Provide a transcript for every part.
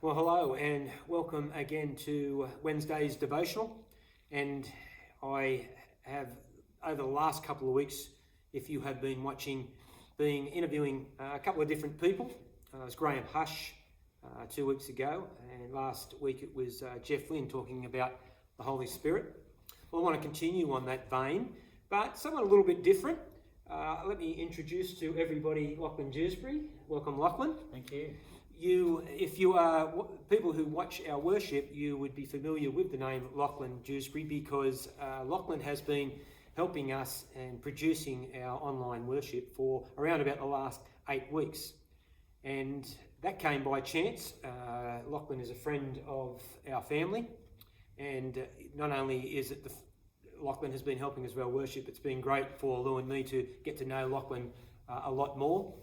Well, hello and welcome again to Wednesday's Devotional. And I have, over the last couple of weeks, if you have been watching, been interviewing a couple of different people. It was Graham Hush 2 weeks ago, and last week it was Jeff Lynn talking about the Holy Spirit. Well, I want to continue on that vein, but somewhat a little bit different. Let me introduce to everybody Lachlan Dewsbury. Welcome, Lachlan. Thank you. If you are people who watch our worship, you would be familiar with the name Lachlan Dewsbury because Lachlan has been helping us and producing our online worship for around about the last 8 weeks. And that came by chance. Lachlan is a friend of our family, and not only is it Lachlan has been helping us with our worship, it's been great for Lou and me to get to know Lachlan a lot more.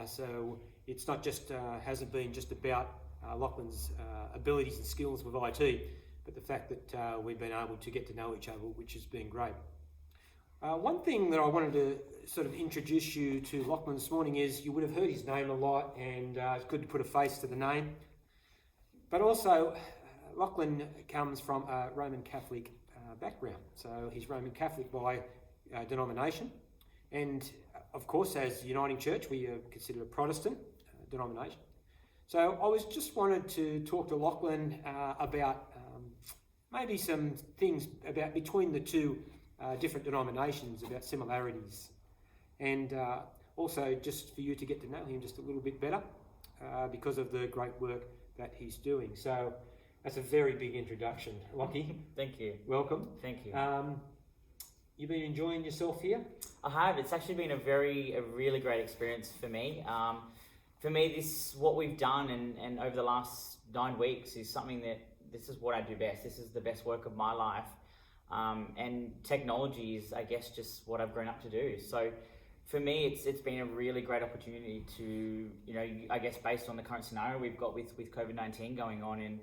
So it's not just hasn't been just about Lachlan's abilities and skills with IT, but the fact that we've been able to get to know each other, which has been great. One thing that I wanted to sort of introduce you to Lachlan this morning is you would have heard his name a lot, and it's good to put a face to the name. But also, Lachlan comes from a Roman Catholic background, so he's Roman Catholic by denomination, and of course, as Uniting Church, we are considered a Protestant denomination. So I was just wanted to talk to Lachlan about maybe some things about between the two different denominations, about similarities, and also just for you to get to know him just a little bit better because of the great work that he's doing. So that's a very big introduction, Lockie. Thank you. Welcome. Thank you. You've been enjoying yourself here? I have. It's actually been a really great experience for me. For me, what we've done and over the last 9 weeks is something that this is what I do best. This is the best work of my life. And technology is, I guess, just what I've grown up to do. So for me, it's been a really great opportunity to, I guess based on the current scenario we've got with COVID-19 going on, and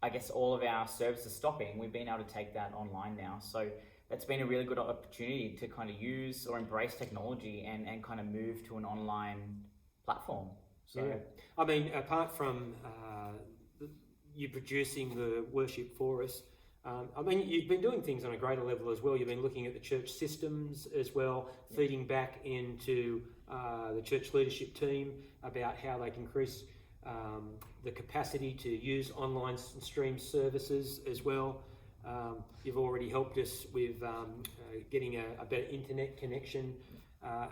I guess all of our services stopping, we've been able to take that online now. So it's been a really good opportunity to kind of use or embrace technology and kind of move to an online platform. So, yeah. I mean, apart from you producing the worship for us, I mean, you've been doing things on a greater level as well. You've been looking at the church systems as well, feeding back into the church leadership team about how they can increase the capacity to use online stream services as well. You've already helped us with getting a better internet connection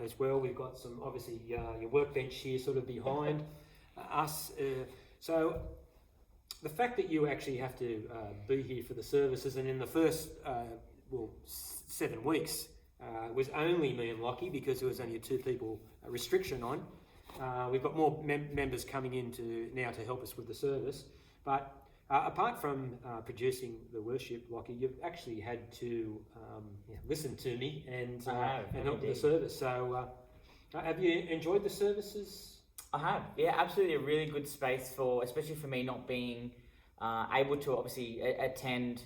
as well. We've got some, obviously, your workbench here sort of behind us. So the fact that you actually have to be here for the services, and in the first 7 weeks was only me and Lockie because there was only a 2 people restriction on. We've got more members coming in now to help us with the service, but apart from producing the worship, Lockie, you've actually had to listen to me and help with the service. So have you enjoyed the services? I have, yeah, absolutely. A really good space especially for me not being able to obviously attend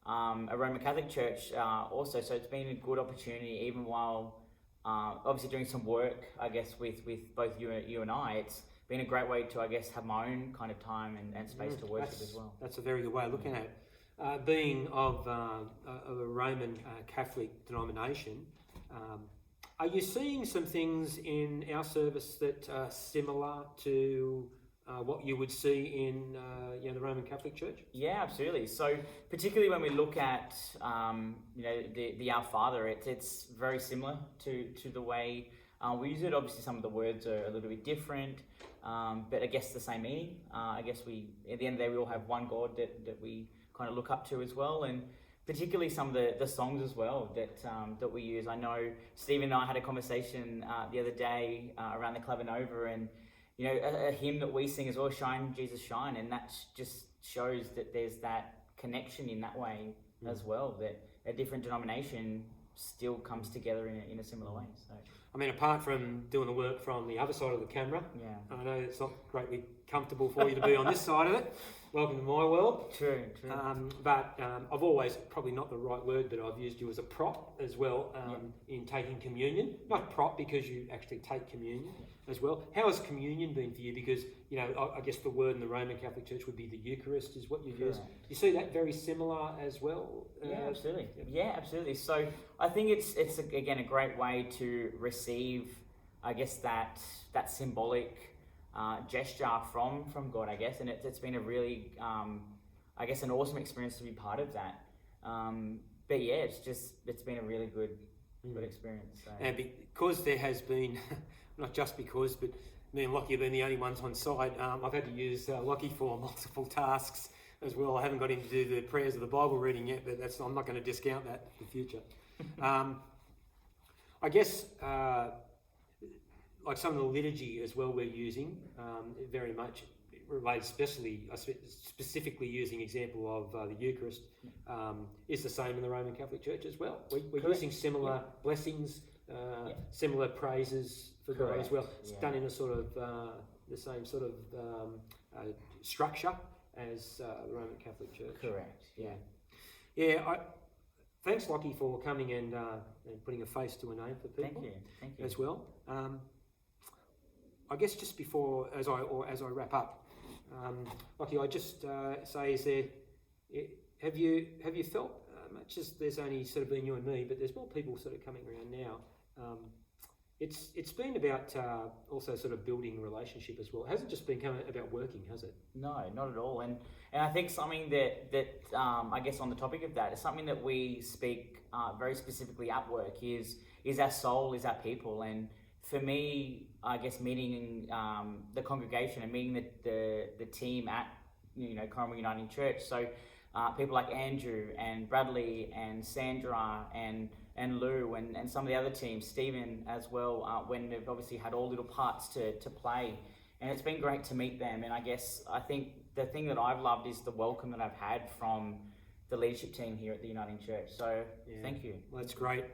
a Roman Catholic church also. So it's been a good opportunity, even while obviously doing some work, I guess, with both you and I. It's been a great way to, I guess, have my own kind of time and space to worship as well. That's a very good way of looking at it. Being of a Roman Catholic denomination, are you seeing some things in our service that are similar to what you would see in the Roman Catholic Church? Yeah, absolutely. So particularly when we look at the Our Father, it's very similar to the way we use it. Obviously, some of the words are a little bit different, but I guess the same meaning. I guess at the end of the day, we all have one God that we kind of look up to as well, and particularly some of the songs as well that we use. I know Steve and I had a conversation the other day around the Clavinova, and a hymn that we sing as well, "Shine, Jesus, Shine," and that just shows that there's that connection in that way as well, that a different denomination still comes together in a similar way. So, I mean, apart from doing the work from the other side of the camera, I know it's not greatly comfortable for you to be on this side of it. welcome to my world. True. But I've always, probably not the right word, but I've used you as a prop as well in taking communion. Not prop because you actually take communion as well. How has communion been for you? Because, you know, I guess the word in the Roman Catholic Church would be the Eucharist is what you use. You see that very similar as well? Absolutely. Yeah, absolutely. So I think it's again, a great way to receive, I guess, that symbolic gesture from God, I guess, and it's been a really, I guess, an awesome experience to be part of that. But yeah, it's been a really good experience. So. And because there has been, not just because, but me and Lockie have been the only ones on site, I've had to use Lockie for multiple tasks as well. I haven't got him to do the prayers of the Bible reading yet, but I'm not going to discount that in the future. I guess like some of the liturgy as well we're using, very much related, specifically using example of the Eucharist, is the same in the Roman Catholic Church as well. We're using similar blessings, similar praises for God as well. It's done in a sort of the same sort of structure as the Roman Catholic Church. Correct. Yeah. Thanks, Lockie, for coming and putting a face to a name for people. Thank you. As well. I guess just before, as I wrap up, Lockie, I just say, have you felt much as there's only sort of been you and me, but there's more people sort of coming around now. It's been about also sort of building relationship as well. It hasn't just been about working, has it? No, not at all. And I think something that I guess on the topic of that is something that we speak very specifically at work is our soul, is our people. And for me, I guess meeting the congregation and meeting the team at Cornwall Uniting Church. So people like Andrew and Bradley and Sandra and Lou and some of the other teams, Stephen as well, when they've obviously had all little parts to play. And it's been great to meet them. And I think the thing that I've loved is the welcome that I've had from the leadership team here at the Uniting Church. So thank you. Well, that's great,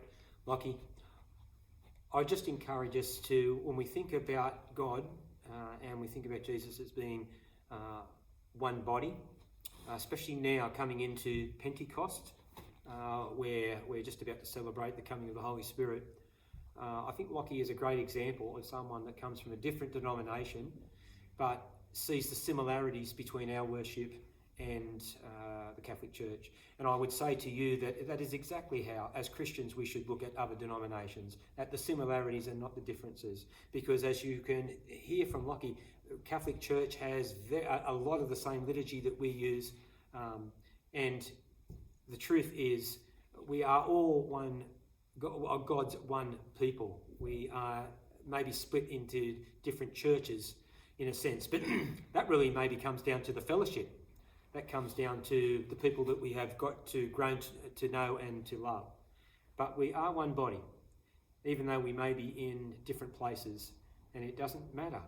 Lockie. I just encourage us to, when we think about God and we think about Jesus as being one body, especially now coming into Pentecost, where we're just about to celebrate the coming of the Holy Spirit, I think Lockie is a great example of someone that comes from a different denomination, but sees the similarities between our worship and the Catholic Church. And I would say to you that is exactly how, as Christians, we should look at other denominations, at the similarities and not the differences. Because as you can hear from Lockie, Catholic Church has a lot of the same liturgy that we use. And the truth is, we are all God's one people. We are maybe split into different churches in a sense, but that really maybe comes down to the fellowship. That comes down to the people that we have got to grown to know and to love. But we are one body, even though we may be in different places. And it doesn't matter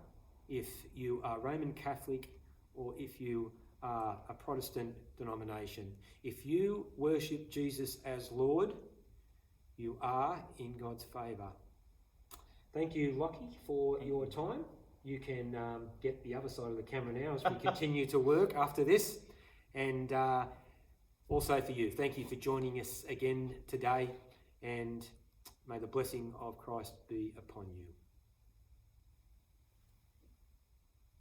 if you are Roman Catholic or if you are a Protestant denomination. If you worship Jesus as Lord, you are in God's favour. Thank you, Lockie, for your time. You can get the other side of the camera now as we continue to work after this. And also for you, thank you for joining us again today, and may the blessing of Christ be upon you.